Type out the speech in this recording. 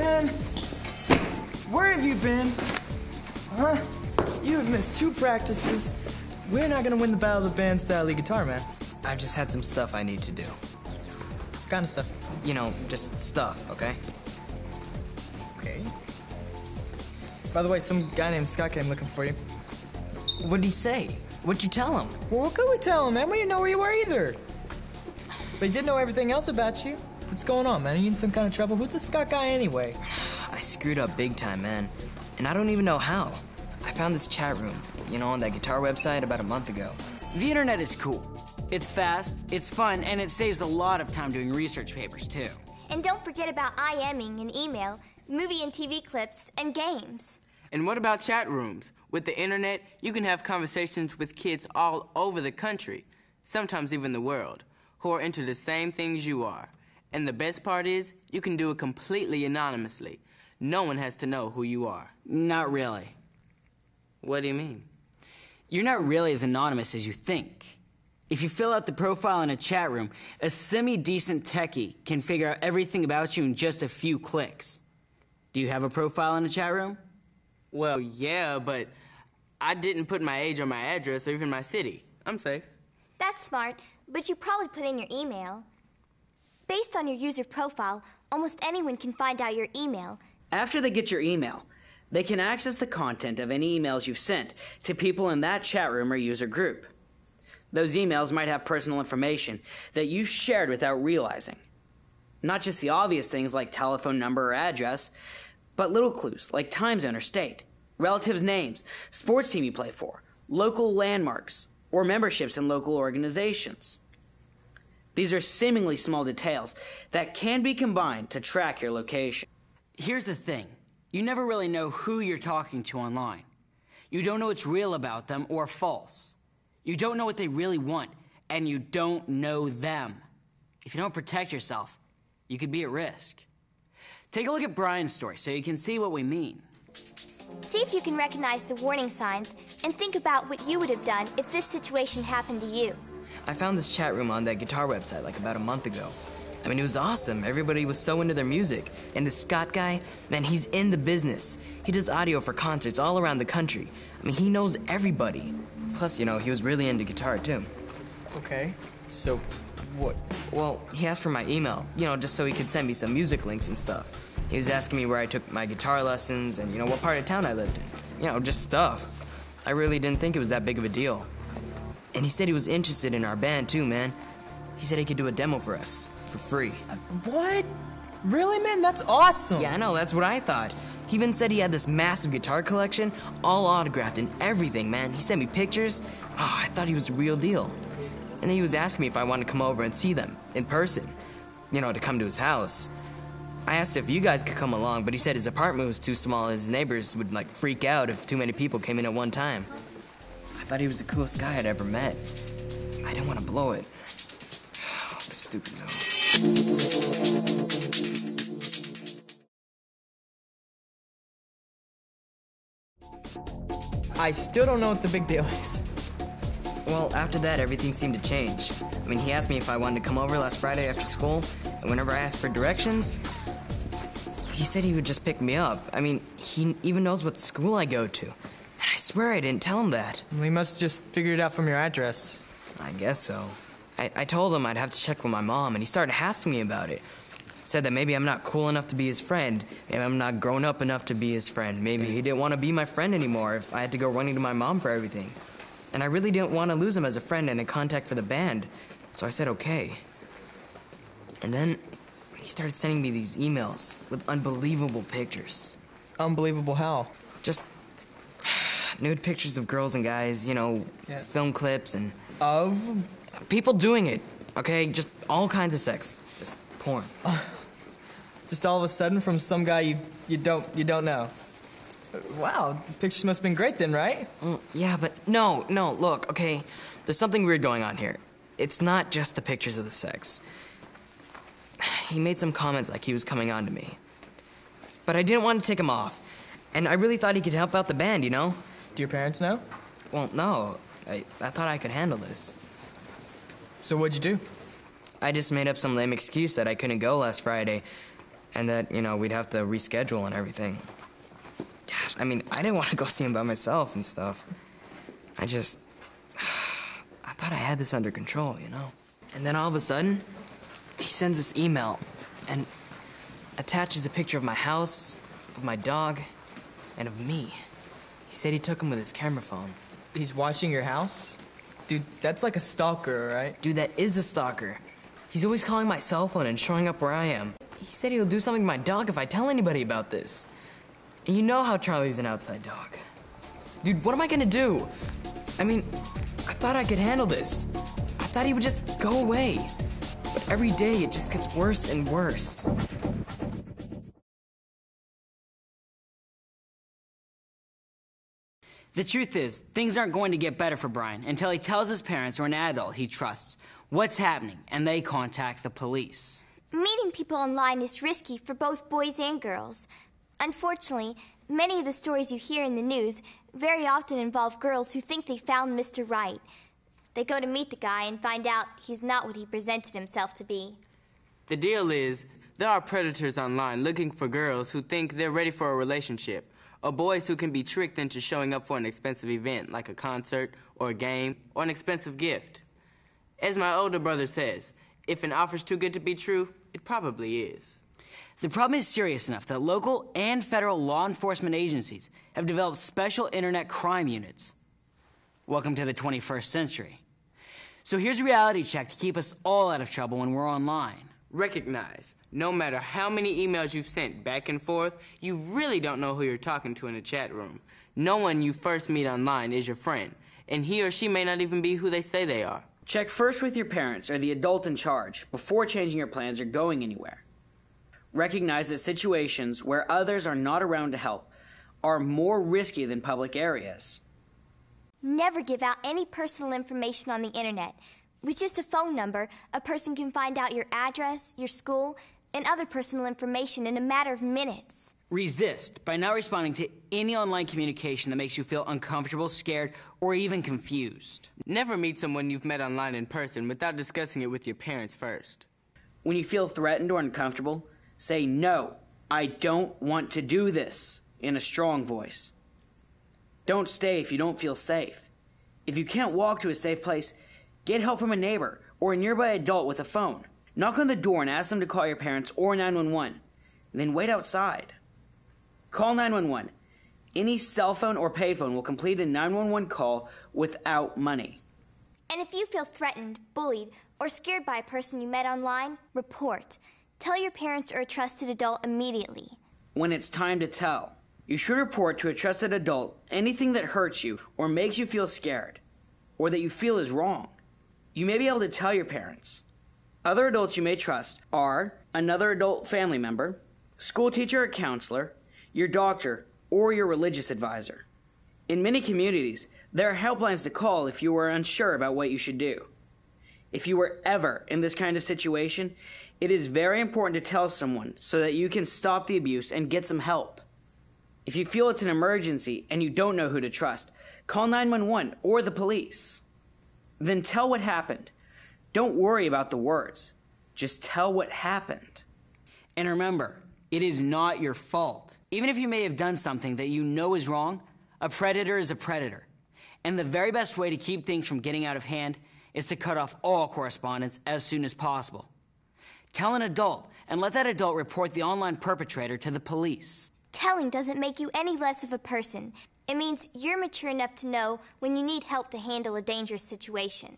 Man, where have you been? Huh? You have missed 2 practices. We're not gonna win the Battle of the Band style league guitar, man. I've just had some stuff I need to do. What kind of stuff? You know, just stuff, okay? Okay. By the way, some guy named Scott came looking for you. What'd he say? What'd you tell him? Well, what could we tell him, man? We didn't know where you were either. But he did know everything else about you. What's going on, man? Are you in some kind of trouble? Who's this Scott guy anyway? I screwed up big time, man. And I don't even know how. I found this chat room, you know, on that guitar website about a month ago. The internet is cool. It's fast, it's fun, and it saves a lot of time doing research papers, too. And don't forget about IMing and email, movie and TV clips, and games. And what about chat rooms? With the internet, you can have conversations with kids all over the country, sometimes even the world, who are into the same things you are. And the best part is, you can do it completely anonymously. No one has to know who you are. Not really. What do you mean? You're not really as anonymous as you think. If you fill out the profile in a chat room, a semi-decent techie can figure out everything about you in just a few clicks. Do you have a profile in a chat room? Well, yeah, but I didn't put my age or my address or even my city. I'm safe. That's smart, but you probably put in your email. Based on your user profile, almost anyone can find out your email. After they get your email, they can access the content of any emails you've sent to people in that chat room or user group. Those emails might have personal information that you shared without realizing. Not just the obvious things like telephone number or address, but little clues like time zone or state, relatives' names, sports team you play for, local landmarks, or memberships in local organizations. These are seemingly small details that can be combined to track your location. Here's the thing. You never really know who you're talking to online. You don't know what's real about them or false. You don't know what they really want, and you don't know them. If you don't protect yourself, you could be at risk. Take a look at Brian's story so you can see what we mean. See if you can recognize the warning signs and think about what you would have done if this situation happened to you. I found this chat room on that guitar website like about a month ago. I mean, it was awesome. Everybody was so into their music. And this Scott guy, man, he's in the business. He does audio for concerts all around the country. I mean, he knows everybody. Plus, you know, he was really into guitar, too. Okay, so what? Well, he asked for my email, you know, just so he could send me some music links and stuff. He was asking me where I took my guitar lessons and, you know, what part of town I lived in. You know, just stuff. I really didn't think it was that big of a deal. And he said he was interested in our band, too, man. He said he could do a demo for us, for free. What? Really, man? That's awesome. Yeah, I know, that's what I thought. He even said he had this massive guitar collection, all autographed and everything, man. He sent me pictures. Oh, I thought he was the real deal. And then he was asking me if I wanted to come over and see them, in person. You know, to come to his house. I asked if you guys could come along, but he said his apartment was too small and his neighbors would, like, freak out if too many people came in at one time. I thought he was the coolest guy I'd ever met. I didn't want to blow it. Stupid though. I still don't know what the big deal is. Well, after that, everything seemed to change. I mean, he asked me if I wanted to come over last Friday after school, and whenever I asked for directions, he said he would just pick me up. I mean, he even knows what school I go to. And I swear I didn't tell him that. We must just figure it out from your address. I guess so. I told him I'd have to check with my mom, and he started asking me about it. Said that maybe I'm not cool enough to be his friend. Maybe I'm not grown up enough to be his friend. Maybe he didn't want to be my friend anymore if I had to go running to my mom for everything. And I really didn't want to lose him as a friend and a contact for the band. So I said okay. And then he started sending me these emails with unbelievable pictures. Unbelievable how? Just nude pictures of girls and guys, you know, film clips and... Of? People doing it, okay? Just all kinds of sex. Just porn. Just all of a sudden from some guy you don't know. Wow, the pictures must have been great then, right? Yeah, but no, look, okay? There's something weird going on here. It's not just the pictures of the sex. He made some comments like he was coming on to me. But I didn't want to take him off. And I really thought he could help out the band, you know? Do your parents know? Well, no. I thought I could handle this. So what'd you do? I just made up some lame excuse that I couldn't go last Friday. and that, we'd have to reschedule and everything. Gosh, I mean, I didn't want to go see him by myself and stuff. I thought I had this under control, And then all of a sudden, he sends this email and attaches a picture of my house, of my dog, and of me. He said he took him with his camera phone. He's watching your house? Dude, that's like a stalker, right? Dude, that is a stalker. He's always calling my cell phone and showing up where I am. He said he'll do something to my dog if I tell anybody about this. And you know how Charlie's an outside dog. Dude, what am I gonna do? I mean, I thought I could handle this. I thought he would just go away. But every day it just gets worse and worse. The truth is, things aren't going to get better for Brian until he tells his parents or an adult he trusts what's happening and they contact the police. Meeting people online is risky for both boys and girls. Unfortunately, many of the stories you hear in the news very often involve girls who think they found Mr. Right. They go to meet the guy and find out he's not what he presented himself to be. The deal is, there are predators online looking for girls who think they're ready for a relationship, or boys who can be tricked into showing up for an expensive event like a concert or a game or an expensive gift. As my older brother says, if an offer's too good to be true, it probably is. The problem is serious enough that local and federal law enforcement agencies have developed special internet crime units. Welcome to the 21st century. So here's a reality check to keep us all out of trouble when we're online. Recognize, no matter how many emails you've sent back and forth, you really don't know who you're talking to in a chat room. No one you first meet online is your friend, and he or she may not even be who they say they are. Check first with your parents or the adult in charge before changing your plans or going anywhere. Recognize that situations where others are not around to help are more risky than public areas. Never give out any personal information on the internet. With just a phone number, a person can find out your address, your school, and other personal information in a matter of minutes. Resist by not responding to any online communication that makes you feel uncomfortable, scared, or even confused. Never meet someone you've met online in person without discussing it with your parents first. When you feel threatened or uncomfortable, say, "No, I don't want to do this," in a strong voice. Don't stay if you don't feel safe. If you can't walk to a safe place, get help from a neighbor or a nearby adult with a phone. Knock on the door and ask them to call your parents or 911. Then wait outside. Call 911. Any cell phone or payphone will complete a 911 call without money. And if you feel threatened, bullied, or scared by a person you met online, report. Tell your parents or a trusted adult immediately. When it's time to tell, you should report to a trusted adult anything that hurts you or makes you feel scared, or that you feel is wrong. You may be able to tell your parents. Other adults you may trust are another adult family member, school teacher or counselor, your doctor, or your religious advisor. In many communities, there are helplines to call if you are unsure about what you should do. If you were ever in this kind of situation, it is very important to tell someone so that you can stop the abuse and get some help. If you feel it's an emergency and you don't know who to trust, call 911 or the police. Then tell what happened. Don't worry about the words. Just tell what happened. And remember, it is not your fault. Even if you may have done something that you know is wrong, a predator is a predator. And the very best way to keep things from getting out of hand is to cut off all correspondence as soon as possible. Tell an adult and let that adult report the online perpetrator to the police. Telling doesn't make you any less of a person. It means you're mature enough to know when you need help to handle a dangerous situation.